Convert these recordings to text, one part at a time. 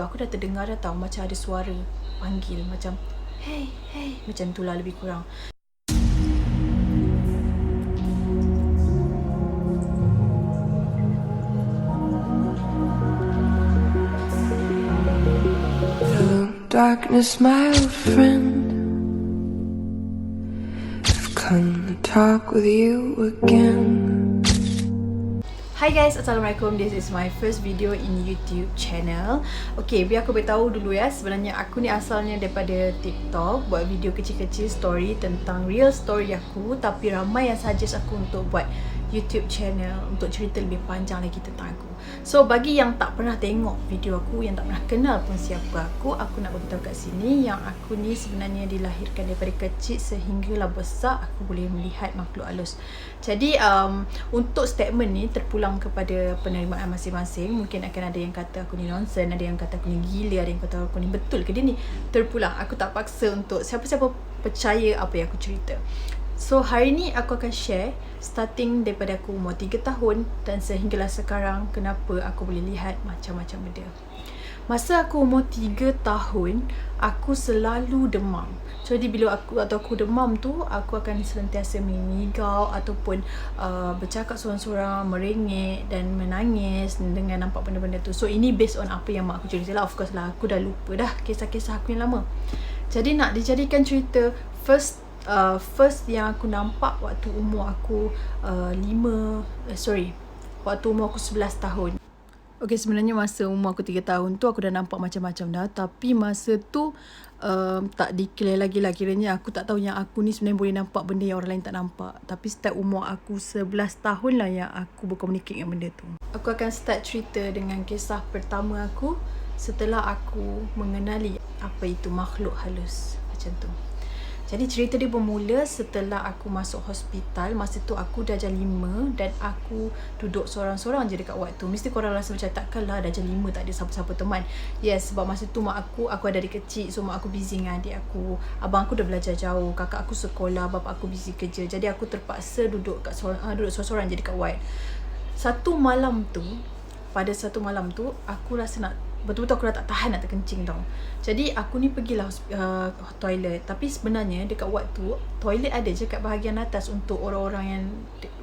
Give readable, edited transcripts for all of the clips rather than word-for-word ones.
Aku dah terdengar dah tahu macam ada suara panggil macam hey hey, macam tu lah lebih kurang. Hello darkness, my old friend, I've come to talk with you again. Hi guys, Assalamualaikum. This is my first video in YouTube channel. Okay, biar aku beritahu dulu ya. Sebenarnya aku ni asalnya daripada TikTok, buat video kecil-kecil story tentang real story aku. Tapi ramai yang suggest aku untuk buat YouTube channel untuk cerita lebih panjang lagi tentang aku. So bagi yang tak pernah tengok video aku, yang tak pernah kenal pun siapa aku nak beritahu kat sini yang aku ni sebenarnya dilahirkan daripada kecil sehinggalah besar aku boleh melihat makhluk halus. Jadi untuk statement ni terpulang kepada penerimaan masing-masing. Mungkin akan ada yang kata aku ni nonsense, ada yang kata aku ni gila, ada yang kata aku ni betul ke dia ni. Terpulang, aku tak paksa untuk siapa-siapa percaya apa yang aku cerita. So hari ni aku akan share starting daripada aku umur 3 tahun dan sehinggalah sekarang kenapa aku boleh lihat macam-macam benda. Masa aku umur 3 tahun, aku selalu demam. Jadi bila aku demam tu, aku akan sentiasa mengigau ataupun bercakap seorang-seorang, merengek dan menangis dengan nampak benda-benda tu. So ini based on apa yang mak aku cerita lah. Of course lah, aku dah lupa dah kisah-kisah aku yang lama. Jadi nak dijadikan cerita first yang aku nampak waktu umur aku waktu umur aku 11 tahun. Okay, sebenarnya masa umur aku 3 tahun tu aku dah nampak macam-macam dah. Tapi masa tu tak declare lagi lah. Kiranya aku tak tahu yang aku ni sebenarnya boleh nampak benda yang orang lain tak nampak. Tapi start umur aku 11 tahun lah yang aku berkomunikasi dengan benda tu. Aku akan start cerita dengan kisah pertama aku setelah aku mengenali apa itu makhluk halus. Macam tu. Jadi cerita dia bermula setelah aku masuk hospital. Masa tu aku darjah 5 dan aku duduk seorang-seorang je dekat ward tu. Mesti korang rasa macam takkanlah darjah 5 tak ada siapa-siapa teman. Yes, sebab masa tu mak aku ada adik kecil. So mak aku busy dengan adik aku. Abang aku dah belajar jauh. Kakak aku sekolah, bapak aku busy kerja. Jadi aku terpaksa duduk seorang-seorang je dekat ward. Pada satu malam tu aku rasa betul-betul aku dah tak tahan nak terkencing tau. Jadi aku ni pergilah toilet. Tapi sebenarnya dekat ward tu toilet ada je kat bahagian atas untuk orang-orang yang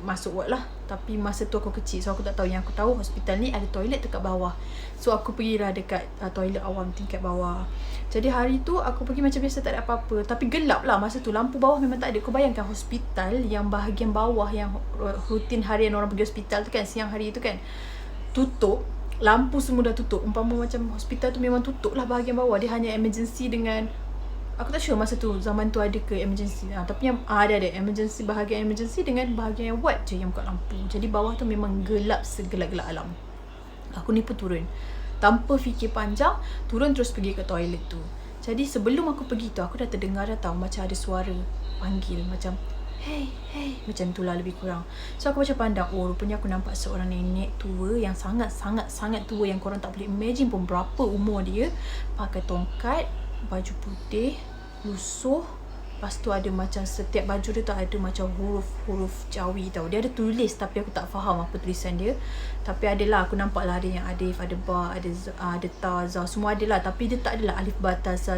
masuk ward lah. Tapi masa tu aku kecil, so aku tak tahu. Yang aku tahu hospital ni ada toilet dekat bawah. So aku pergilah dekat toilet awam tingkat bawah. Jadi hari tu aku pergi macam biasa, tak ada apa-apa. Tapi gelap lah masa tu, lampu bawah memang tak ada. Kau bayangkan hospital yang bahagian bawah, yang rutin harian orang pergi hospital tu kan, siang hari tu kan, tutup. Lampu semua dah tutup. Umpama macam hospital tu memang tutup lah bahagian bawah. Dia hanya emergency dengan, aku tak sure masa tu zaman tu ada ke emergency. Tapi yang ada emergency, bahagian emergency dengan bahagian ward je yang buka lampu. Jadi bawah tu memang gelap segelap-gelap alam. Aku ni pun turun tanpa fikir panjang, turun terus pergi ke toilet tu. Jadi sebelum aku pergi tu, aku dah terdengar dah tahu macam ada suara panggil macam hey hey, macam tu lah lebih kurang. So aku macam pandang, oh rupanya aku nampak seorang nenek tua yang sangat tua, yang korang tak boleh imagine pun berapa umur dia. Pakai tongkat, baju putih, lusuh. Lepas tu ada macam setiap baju dia tu ada macam huruf Jawi tau. Dia ada tulis tapi aku tak faham apa tulisan dia. Tapi adalah aku nampak lah ada yang alif, ada ba, ada ta, za, semua ada lah. Tapi dia tak adalah alif, ba, ta, sa,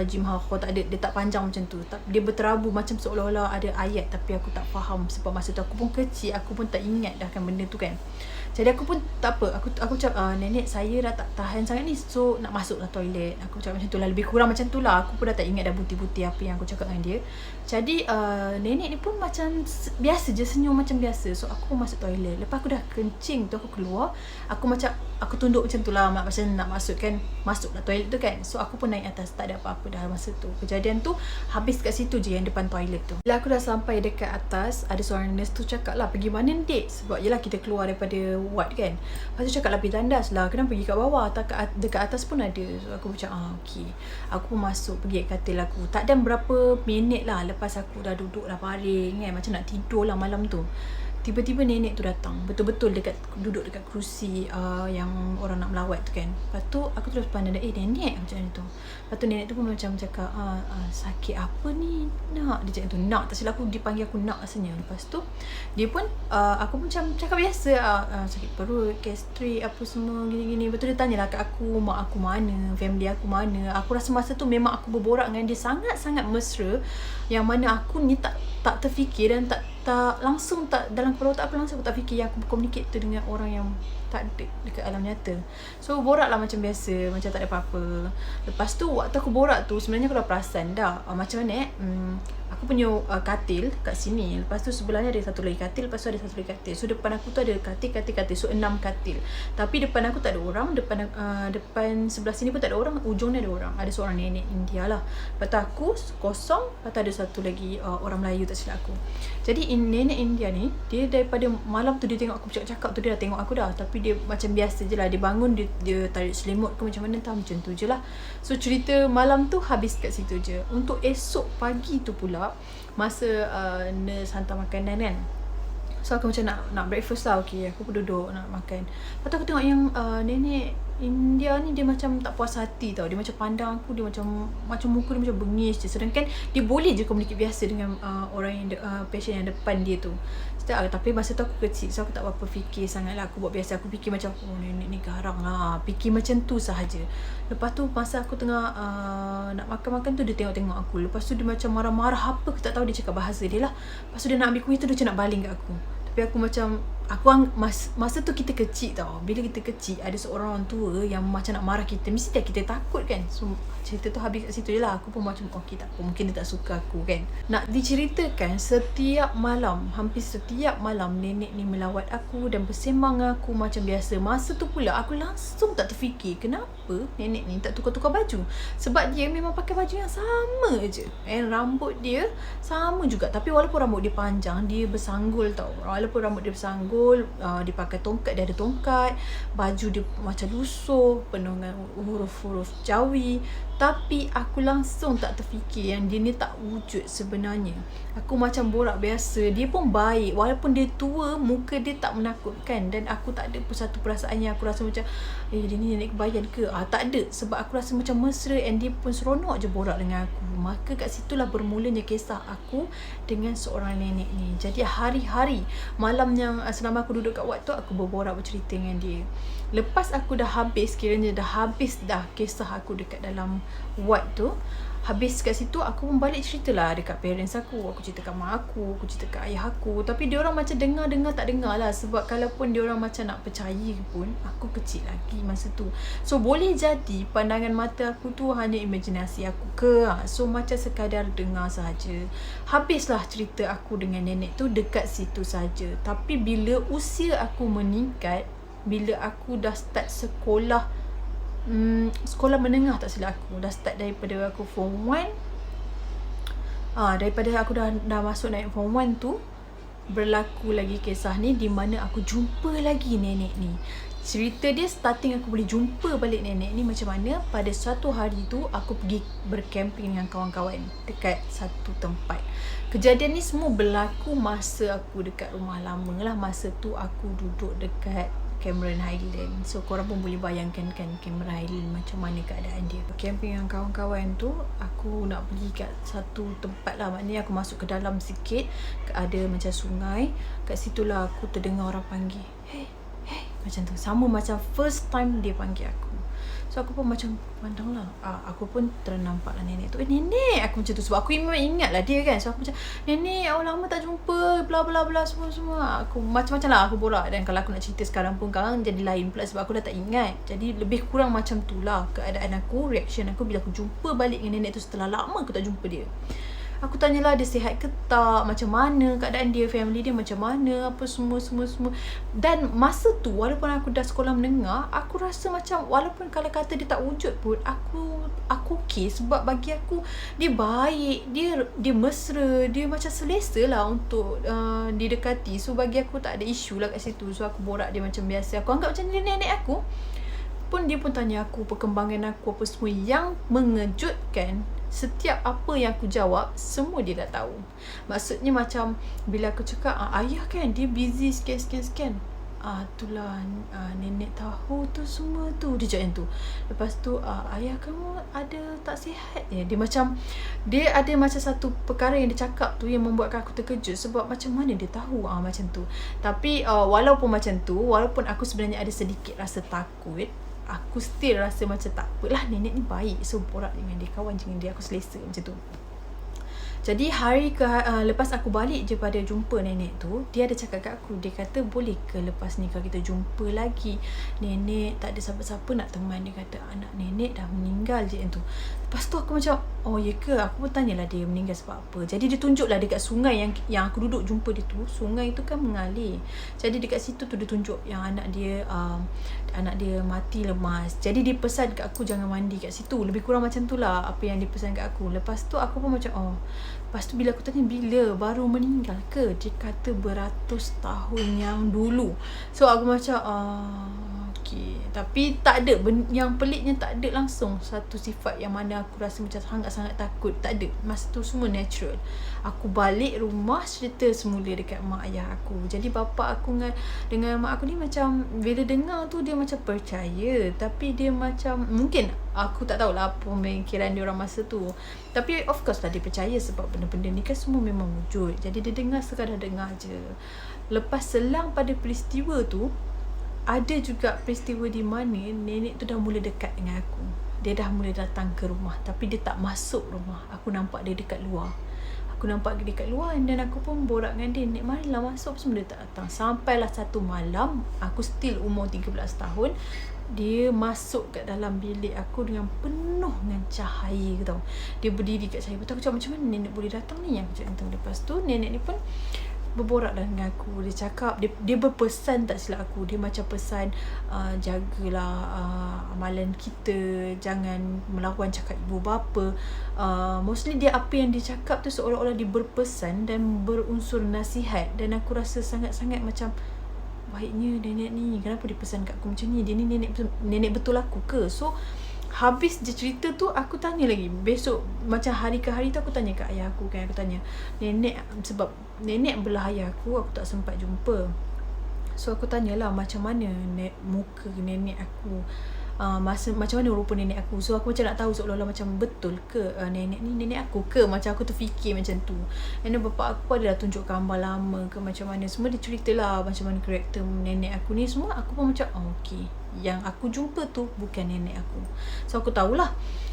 jim, ha, kha, tak ada. Dia tak panjang macam tu. Dia berterabu macam seolah-olah ada ayat. Tapi aku tak faham sebab masa tu aku pun kecil. Aku pun tak ingat dah kan benda tu kan. Jadi aku pun tak apa. Aku cakap, nenek saya dah tak tahan sangat ni. So nak masuklah toilet. Aku cakap macam tu lah. Lebih kurang macam tu lah. Aku pun dah tak ingat dah buti-buti apa yang aku cakap dengan dia. Jadi nenek ni pun macam biasa je, senyum macam biasa. So aku pun masuk toilet. Lepas aku dah kencing tu, aku keluar. Aku tunduk macam tu lah, macam nak masuk kan. Masuklah toilet tu kan. So aku pun naik atas. Tak ada apa-apa dah masa tu. Kejadian tu habis kat situ je, yang depan toilet tu. Bila aku dah sampai dekat atas, ada seorang nurse tu cakap lah, pergi mana dek? Sebab yelah kita keluar daripada ward kan. Lepas tu cakap lah, pergi tandas lah. Kenapa pergi kat bawah? Dekat atas pun ada. So aku macam okey. Aku pun masuk, pergi kat katil aku. Tak ada berapa minit lah lepas aku dah duduk dah baring kan, macam nak tidur lah malam tu. tiba-tiba nenek tu datang. Betul-betul duduk dekat kerusi yang orang nak melawat tu kan. Lepas tu aku terus pandang dia, nenek macam tu. Lepas tu nenek tu pun macam cakap, sakit apa ni nak? Dia cakap tu, nak. Tak silap aku, dipanggil aku nak rasanya. Lepas tu dia pun aku pun macam cakap biasa, sakit perut, gastrik apa semua gini-gini. Lepas tu dia tanyalah kat aku, mak aku mana, family aku mana. Aku rasa masa tu memang aku berborak dengan dia sangat-sangat mesra, yang mana aku ni tak terfikir dan tak langsung, tak dalam kepala otak aku langsung aku tak fikir yang aku berkomunikasi tu dengan orang yang tak ada dekat alam nyata. So borak lah macam biasa, macam tak ada apa-apa. Lepas tu waktu aku borak tu sebenarnya aku dah perasan dah macam mana aku punya katil kat sini. Lepas tu sebelahnya ada satu lagi katil, lepas tu ada satu lagi katil. So depan aku tu ada katil. So 6 katil. Tapi depan aku tak ada orang, depan sebelah sini pun tak ada orang, ujungnya ada orang. Ada seorang nenek India lah. Lepas tu aku kosong, lepas tu ada satu lagi orang Melayu tak silap aku. Jadi nenek India ni, dia daripada malam tu dia tengok aku bercakap-cakap tu, dia dah tengok aku dah. Tapi dia macam biasa je lah. Dia bangun, dia tarik selimut ke macam mana entah, macam tu je lah. So cerita malam tu habis kat situ je. Untuk esok pagi tu pula, masa nurse hantar makanan kan, so aku macam nak breakfast lah. Okay, aku pun duduk nak makan. Lepas tu aku tengok yang nenek India ni, dia macam tak puas hati tau. Dia macam pandang aku, dia macam muka dia macam bengis je. Sedangkan dia boleh je komunikasi biasa dengan orang yang patient yang depan dia tu. Tapi masa tu aku kecil, so aku tak apa-apa fikir sangat lah. Aku buat biasa, aku fikir macam nenek ni garang lah, fikir macam tu sahaja. Lepas tu masa aku tengah nak makan-makan tu, dia tengok-tengok aku. Lepas tu dia macam marah-marah apa ke tak tahu, dia cakap bahasa dia lah. Lepas tu dia nak ambil kuih tu, dia macam nak baling kat aku. Tapi aku macam, masa tu kita kecil tau. Bila kita kecil, ada seorang orang tua yang macam nak marah kita, mesti dah kita takut kan. So cerita tu habis kat situ je lah. Aku pun macam okay tak apa, mungkin dia tak suka aku kan. Nak diceritakan, setiap malam, hampir setiap malam nenek ni melawat aku dan bersembang dengan aku macam biasa. Masa tu pula aku langsung tak terfikir kenapa nenek ni tak tukar-tukar baju. Sebab dia memang pakai baju yang sama je, rambut dia sama juga. Tapi walaupun rambut dia panjang, dia bersanggul tau. Walaupun rambut dia bersanggul, dia pakai tongkat, dia ada tongkat. Baju dia macam lusuh, penuh dengan huruf-huruf Jawi. Tapi aku langsung tak terfikir yang dia ni tak wujud sebenarnya. Aku macam borak biasa. Dia pun baik, walaupun dia tua, muka dia tak menakutkan. Dan aku tak ada pun satu perasaan yang aku rasa macam dia ni nenek kebayan ke. Tak ada. Sebab aku rasa macam mesra, and dia pun seronok je borak dengan aku. Maka kat situlah bermulanya kisah aku dengan seorang nenek ni. Jadi hari-hari malam yang selama aku duduk kat ward tu, aku berborak bercerita dengan dia. Lepas aku dah habis, kiranya dah habis dah kisah aku dekat dalam ward tu, habis kat situ, aku pun balik ceritalah dekat parents aku. Aku cerita kat mak aku cerita kat ayah aku. Tapi diorang macam dengar tak dengar lah. Sebab kalaupun diorang macam nak percaya pun, aku kecil lagi masa tu. So boleh jadi pandangan mata aku tu hanya imajinasi aku ke. So macam sekadar dengar saja. Habislah cerita aku dengan nenek tu dekat situ saja. Tapi bila usia aku meningkat, bila aku dah start sekolah menengah tak silap aku, dah start daripada aku form 1, daripada aku dah masuk naik form 1 tu, berlaku lagi kisah ni di mana aku jumpa lagi nenek ni. Cerita dia starting aku boleh jumpa balik nenek ni macam mana. Pada suatu hari tu aku pergi bercamping dengan kawan-kawan dekat satu tempat. Kejadian ni semua berlaku masa aku dekat rumah lama lah. Masa tu aku duduk dekat Cameron Highland. So korang pun boleh bayangkan kan Cameron Highland macam mana keadaan dia. Camping dengan kawan-kawan tu, aku nak pergi kat satu tempat lah. Maknanya aku masuk ke dalam sikit, ada macam sungai. Kat situlah aku terdengar orang panggil, hey, macam tu. Sama macam first time dia panggil aku. So aku pun macam pandang lah. Aku pun ternampak lah nenek tu. Nenek! Aku macam tu. Sebab aku memang ingat lah dia kan. So aku macam, nenek, lama tak jumpa, bla bla bla, semua. Aku macam-macam lah aku borak. Dan kalau aku nak cerita sekarang pun sekarang jadi lain pula. Sebab aku dah tak ingat. Jadi lebih kurang macam tu lah keadaan aku, reaction aku bila aku jumpa balik dengan nenek tu setelah lama aku tak jumpa dia. Aku tanyalah dia sihat ke tak, macam mana keadaan dia, family dia macam mana, apa semua. Dan masa tu walaupun aku dah sekolah menengah, aku rasa macam walaupun kalau kata dia tak wujud pun, aku okey. Sebab bagi aku dia baik, dia mesra, dia macam selesa lah untuk didekati. So bagi aku tak ada isu lah kat situ. So aku borak dia macam biasa. Aku anggap macam dia nenek aku. Dia pun tanya aku perkembangan aku apa semua. Yang mengejutkan, setiap apa yang aku jawab, semua dia dah tahu. Maksudnya macam bila aku cakap, ayah kan dia busy sekian. Itulah nenek tahu tu semua tu. Dia cakap yang tu. Lepas tu ayah kamu ada tak sihat ya? Dia ada macam satu perkara yang dia cakap tu yang membuatkan aku terkejut. Sebab macam mana dia tahu macam tu. Tapi walaupun macam tu, walaupun aku sebenarnya ada sedikit rasa takut, aku still rasa macam tak apalah, nenek ni baik. So borak dengan dia, kawan dengan dia, aku selesa macam tu. Jadi lepas aku balik je pada jumpa nenek tu, dia ada cakap kat aku, dia kata boleh ke lepas ni kalau kita jumpa lagi, nenek tak ada siapa-siapa nak teman. Dia kata anak nenek dah meninggal je tu. Lepas tu aku macam, oh ya ke? Aku pun tanyalah dia meninggal sebab apa. Jadi dia tunjuklah dekat sungai yang aku duduk jumpa dia tu. Sungai tu kan mengalir. Jadi dekat situ tu dia tunjuk yang anak dia mati lemas. Jadi dia pesan kat aku jangan mandi kat situ. Lebih kurang macam tu lah apa yang dia pesan kat aku. Lepas tu aku pun macam lepas tu bila aku tanya bila baru meninggal ke, dia kata beratus tahun yang dulu. So aku macam okay. Tapi tak ada, yang peliknya tak ada langsung satu sifat yang mana aku rasa macam sangat-sangat takut. Tak ada. Masa tu semua natural. Aku balik rumah, cerita semula dekat mak ayah aku. Jadi bapa aku dengan mak aku ni macam bila dengar tu dia macam percaya. Tapi dia macam, mungkin aku tak tahulah apa pemikiran dia orang masa tu. Tapi of course lah dia percaya sebab benda-benda ni kan semua memang wujud. Jadi dia dengar sekadar dengar je. Lepas selang pada peristiwa tu, ada juga peristiwa di mana nenek tu dah mula dekat dengan aku. Dia dah mula datang ke rumah, tapi dia tak masuk rumah. Aku nampak dia dekat luar. Dan aku pun borak dengan dia, nenek marilah masuk. Semua dia tak datang. Sampailah satu malam, aku still umur 13 tahun, dia masuk kat dalam bilik aku dengan penuh dengan cahaya tau. Dia berdiri kat cahaya. Betul aku cakap macam mana nenek boleh datang ni, aku cakap. Lepas tu nenek ni pun berborak dengan aku. Dia cakap, dia berpesan tak silap aku. Dia macam pesan, jagalah amalan kita, jangan melawan cakap ibu bapa. Mostly dia apa yang dia cakap tu seolah-olah dia berpesan dan berunsur nasihat. Dan aku rasa sangat-sangat macam baiknya nenek ni, kenapa dia pesan kat aku macam ni? Dia ni nenek betul aku ke? So habis dia cerita tu, aku tanya lagi. Besok macam hari ke hari tu aku tanya kat ayah aku kan. Aku tanya nenek, sebab nenek belah ayah aku tak sempat jumpa. So aku tanyalah macam mana muka nenek aku, macam mana rupa nenek aku. So aku macam nak tahu seolah-olah macam betul ke nenek ni nenek aku ke. Macam aku terfikir macam tu. And then bapak aku adalah tunjuk gambar lama ke macam mana. Semua dia ceritalah macam mana karakter nenek aku ni semua. Aku pun macam okay, yang aku jumpa tu bukan nenek aku. So aku tahulah.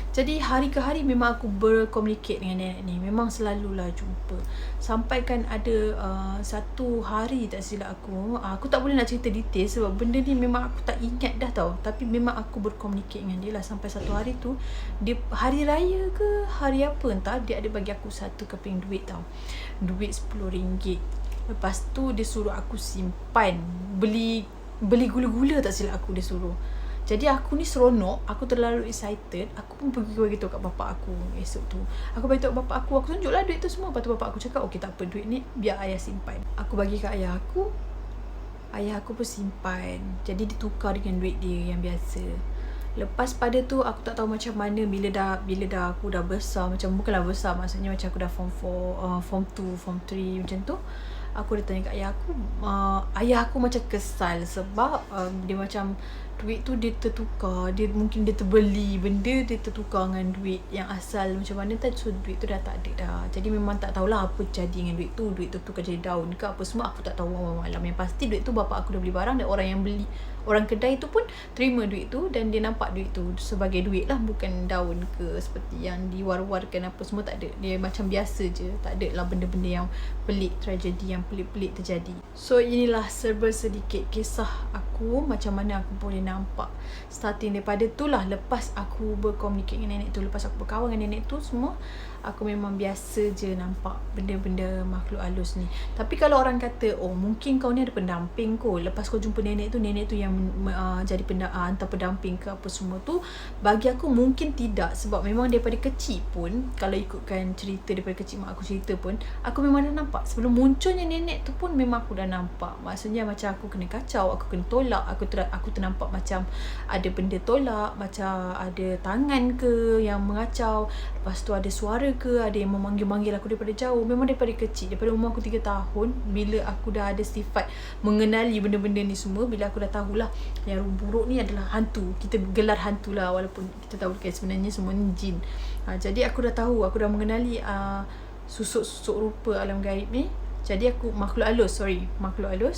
Jadi hari ke hari memang aku berkomunikasi dengan nenek ni. Memang selalulah jumpa. Sampai kan ada satu hari tak silap aku tak boleh nak cerita detail sebab benda ni memang aku tak ingat dah tau. Tapi memang aku berkomunikasi dengan dia lah. Sampai satu hari tu, dia hari raya ke hari apa entah, dia ada bagi aku satu keping duit tau. Duit RM10. Lepas tu dia suruh aku simpan, beli gula-gula tak silap aku dia suruh. Jadi aku ni seronok, aku terlalu excited. Aku pun pergi bagi tahu kat bapak aku esok tu. Aku bagi tahu bapak aku tunjuklah duit tu semua. Lepas tu bapak aku cakap, okey tak apa, duit ni biar ayah simpan. Aku bagi kat ayah aku. Ayah aku pun simpan. Jadi dia tukar dengan duit dia yang biasa. Lepas pada tu aku tak tahu macam mana bila dah aku dah besar, macam bukanlah besar, maksudnya macam aku dah form 4, form 2, form 3 macam tu. Aku dah tanya kat ayah aku. Ayah aku macam kesal sebab dia macam duit tu dia tertukar. Mungkin dia terbeli benda, dia tertukar dengan duit yang asal macam mana tadi. So duit tu dah tak ada dah. Jadi memang tak tahulah apa jadi dengan duit tu. Duit tu tukar jadi daun ke apa semua, aku tak tahu malam. Yang pasti duit tu bapak aku dah beli barang dan orang kedai tu pun terima duit tu dan dia nampak duit tu sebagai duit lah, bukan daun ke seperti yang diwar-warkan apa semua. Tak ada. Dia macam biasa je. Tak ada lah benda-benda yang pelik, tragedi yang pelik-pelik terjadi. So inilah serba sedikit kisah aku, macam mana aku boleh nampak starting daripada tu lah. Lepas aku berkomunikasi dengan nenek tu, lepas aku berkawan dengan nenek tu semua, aku memang biasa je nampak benda-benda makhluk halus ni. Tapi kalau orang kata, oh mungkin kau ni ada pendamping kot, lepas kau jumpa nenek tu yang jadi hantar pendamping ke apa semua tu, bagi aku mungkin tidak. Sebab memang daripada kecil pun, kalau ikutkan cerita daripada kecil mak aku cerita pun, aku memang dah nampak. Sebelum munculnya nenek tu pun memang aku dah nampak. Maksudnya macam aku kena kacau, aku kena tolak, aku ternampak macam ada benda tolak, macam ada tangan ke yang mengacau, lepas tu ada suara ke, ada yang memanggil-manggil aku daripada jauh. Memang daripada kecil, daripada umur aku 3 tahun, bila aku dah ada sifat mengenali benda-benda ni semua, bila aku dah tahulah yang buruk ni adalah hantu, kita gelar hantu lah, walaupun kita tahu kan sebenarnya semua ni jin. Jadi aku dah tahu, aku dah mengenali susuk-susuk rupa alam gaib ni. Jadi aku makhluk halus.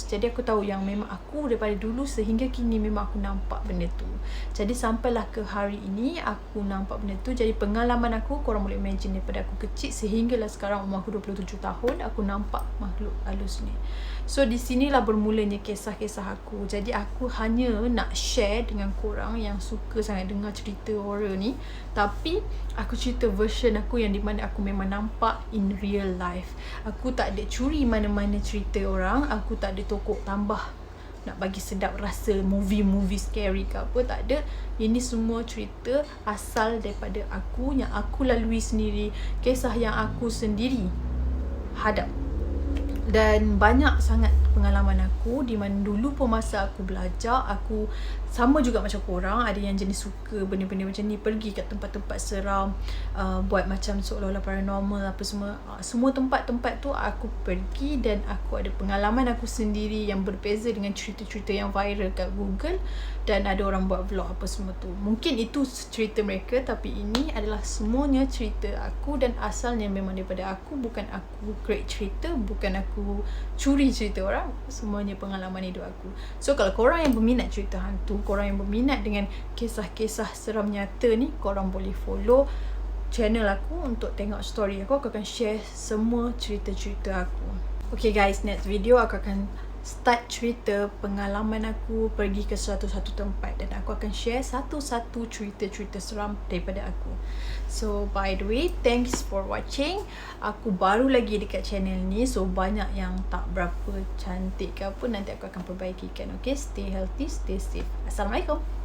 Jadi aku tahu yang memang aku daripada dulu sehingga kini memang aku nampak benda tu. Jadi sampailah ke hari ini aku nampak benda tu. Jadi pengalaman aku, korang boleh imagine daripada aku kecil sehinggalah sekarang umur aku 27 tahun, aku nampak makhluk halus ni. So di sinilah bermulanya kisah-kisah aku. Jadi aku hanya nak share dengan korang yang suka sangat dengar cerita horror ni, tapi aku cerita version aku yang di mana aku memang nampak in real life. Aku tak ada curi mana-mana cerita orang, aku tak ada tokok tambah nak bagi sedap rasa movie scary ke apa, tak ada. Ini semua cerita asal daripada aku, yang aku lalui sendiri, kisah yang aku sendiri hadap. Dan banyak sangat pengalaman aku di mana dulu pun masa aku belajar, aku sama juga macam korang, ada yang jenis suka benda-benda macam ni, pergi kat tempat-tempat seram, buat macam seolah-olah paranormal apa semua. Semua tempat-tempat tu aku pergi dan aku ada pengalaman aku sendiri yang berbeza dengan cerita-cerita yang viral kat Google, dan ada orang buat vlog apa semua tu. Mungkin itu cerita mereka, tapi ini adalah semuanya cerita aku dan asalnya memang daripada aku. Bukan aku create cerita, bukan aku curi cerita orang, semuanya pengalaman hidup aku. So kalau korang yang berminat cerita hantu, korang yang berminat dengan kisah-kisah seram nyata ni, korang boleh follow channel aku untuk tengok story aku. Aku akan share semua cerita-cerita aku. Okay guys, next video aku akan start cerita pengalaman aku pergi ke satu-satu tempat, dan aku akan share satu-satu cerita-cerita seram daripada aku. So by the way, thanks for watching. Aku baru lagi dekat channel ni, so banyak yang tak berapa cantik ke apa, nanti aku akan perbaikikan. Okay, stay healthy, stay safe. Assalamualaikum.